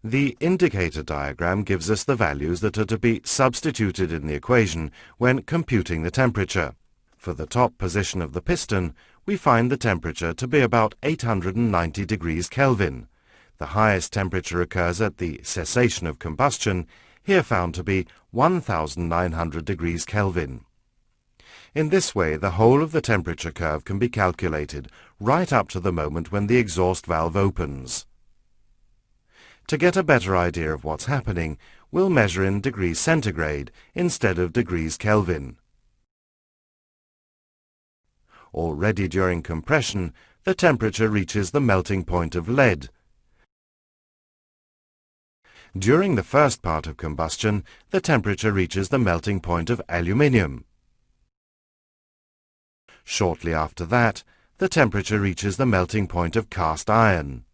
The indicator diagram gives us the values that are to be substituted in the equation when computing the temperature. For the top position of the piston, we find the temperature to be about 890 degrees Kelvin. The highest temperature occurs at the cessation of combustion, here found to be 1900 degrees Kelvin. In this way, the whole of the temperature curve can be calculated right up to the moment when the exhaust valve opens. To get a better idea of what's happening, we'll measure in degrees centigrade instead of degrees Kelvin. Already during compression, the temperature reaches the melting point of lead. During the first part of combustion, the temperature reaches the melting point of aluminium. Shortly after that, the temperature reaches the melting point of cast iron.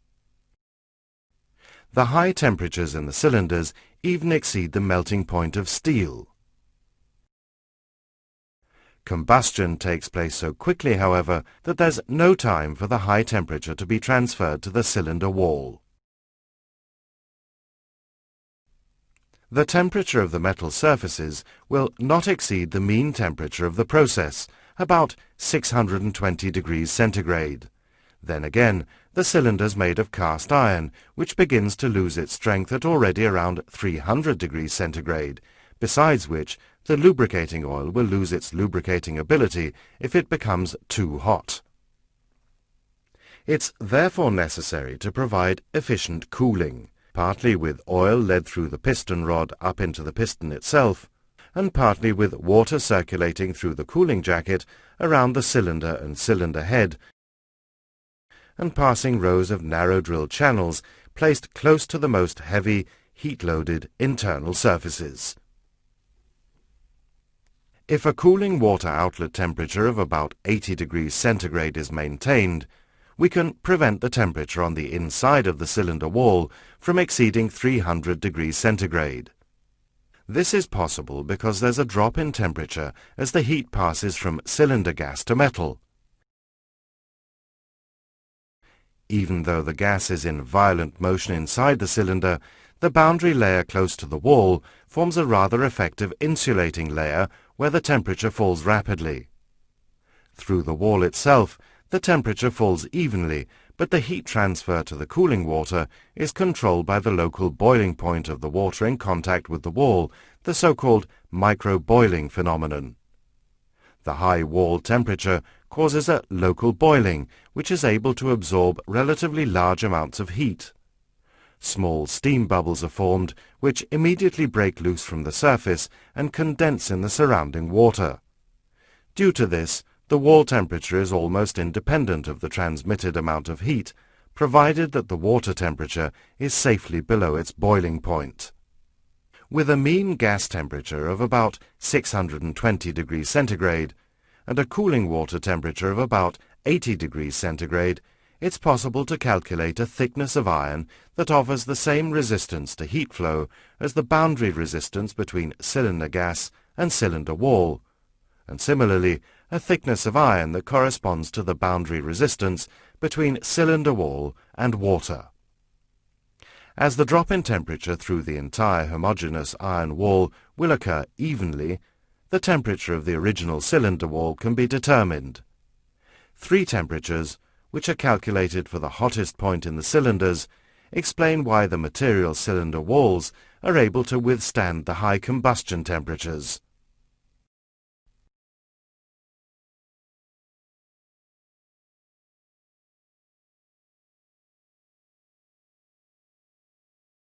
The high temperatures in the cylinders even exceed the melting point of steel. Combustion takes place so quickly, however, that there's no time for the high temperature to be transferred to the cylinder wall. The temperature of the metal surfaces will not exceed the mean temperature of the process, about 620 degrees centigrade. Then again, the cylinder's made of cast iron, which begins to lose its strength at already around 300 degrees centigrade, besides which the lubricating oil will lose its lubricating ability if it becomes too hot. It's therefore necessary to provide efficient cooling, partly with oil led through the piston rod up into the piston itself, and partly with water circulating through the cooling jacket around the cylinder and cylinder head, and passing rows of narrow drill channels placed close to the most heavy, heat-loaded internal surfaces. If a cooling water outlet temperature of about 80 degrees centigrade is maintained, we can prevent the temperature on the inside of the cylinder wall from exceeding 300 degrees centigrade. This is possible because there's a drop in temperature as the heat passes from cylinder gas to metal. Even though the gas is in violent motion inside the cylinder, the boundary layer close to the wall forms a rather effective insulating layer where the temperature falls rapidly. Through the wall itself, the temperature falls evenly, but the heat transfer to the cooling water is controlled by the local boiling point of the water in contact with the wall, the so-called micro-boiling phenomenon. The high wall temperature causes a local boiling, which is able to absorb relatively large amounts of heat. Small steam bubbles are formed, which immediately break loose from the surface and condense in the surrounding water. Due to this, the wall temperature is almost independent of the transmitted amount of heat, provided that the water temperature is safely below its boiling point. With a mean gas temperature of about 620 degrees centigrade and a cooling water temperature of about 80 degrees centigrade, it's possible to calculate a thickness of iron that offers the same resistance to heat flow as the boundary resistance between cylinder gas and cylinder wall, and similarly a thickness of iron that corresponds to the boundary resistance between cylinder wall and water. As the drop in temperature through the entire homogeneous iron wall will occur evenly, the temperature of the original cylinder wall can be determined. 3 temperatures, which are calculated for the hottest point in the cylinders, explain why the material cylinder walls are able to withstand the high combustion temperatures.